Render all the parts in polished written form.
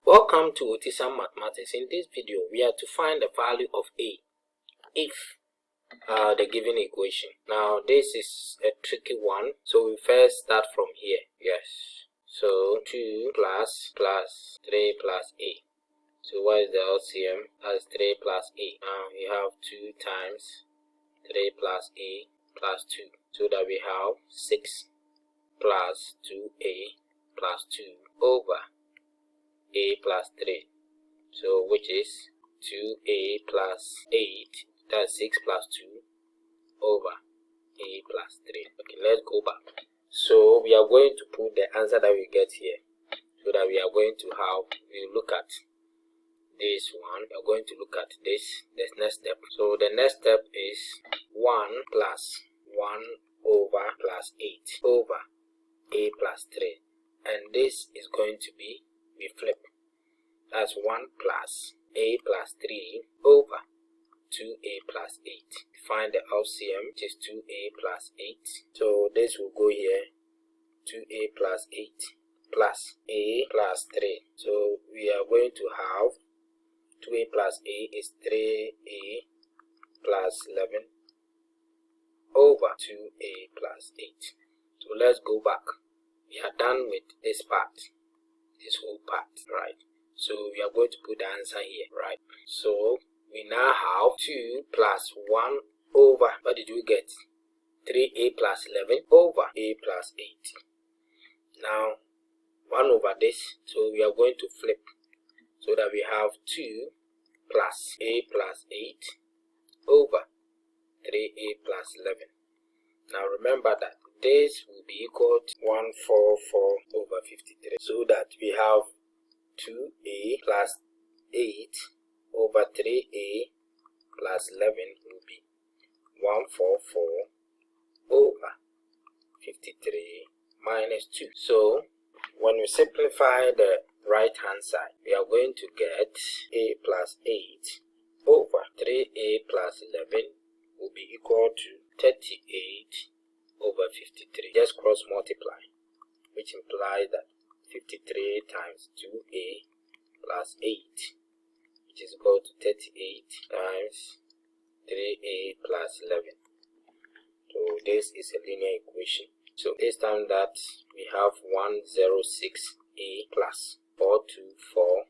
Welcome to Otisam Mathematics. In this video, we are to find the value of A if the given equation. Now, this is a tricky one, so we first start from here. Yes. So 2 plus 3 plus A. So what is the LCM? That's 3 plus A. Now you have 2 times 3 plus A plus 2. So that we have 6 plus 2A plus 2 over A plus 3. So which is 2A plus 8. That's 6 plus 2 over A plus 3. Okay, let's go back. So we are going to put the answer that we get here. So that we are going to have, we look at this one. We are going to look at this next step. So the next step is 1 plus 1 over plus 8 over A plus 3. And this is going to be, we flip. That's 1 plus A plus 3 over 2A plus 8. Find the LCM, which is 2A plus 8. So this will go here, 2A plus 8 plus A plus 3. So we are going to have 2A plus A is 3A plus 11 over 2A plus 8. So let's go back. We are done with this part, this whole part, right? So we are going to put the answer here, right? So we now have 2 plus 1 over, what did we get? 3A plus 11 over A plus 8. Now 1 over this, so we are going to flip so that we have 2 plus A plus 8 over 3A plus 11. Now remember that this will be equal to 144 over 53. So that we have 2A plus 8 over 3A plus 11 will be 144 over 53 minus 2. So when we simplify the right hand side, we are going to get A plus 8 over 3A plus 11 will be equal to 38 over 53. Just cross multiply, which implies that 53 times 2A plus 8, which is equal to 38 times 3A plus 11. So this is a linear equation. So this time that we have 106A plus 424,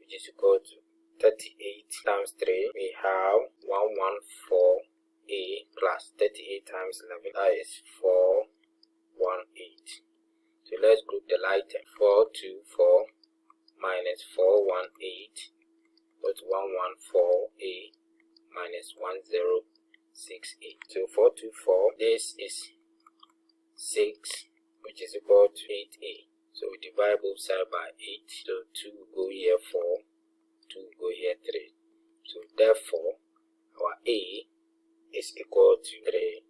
which is equal to 38 times 3. We have 114A plus 38 times 11. That is 418. So let's group the light term. 424 minus 418 equals 114A minus 1068. So 424, this is 6, which is equal to 8A. So we divide both sides by 8. So 2 will go here 4, 2 will go here 3. So therefore, our A is equal to 3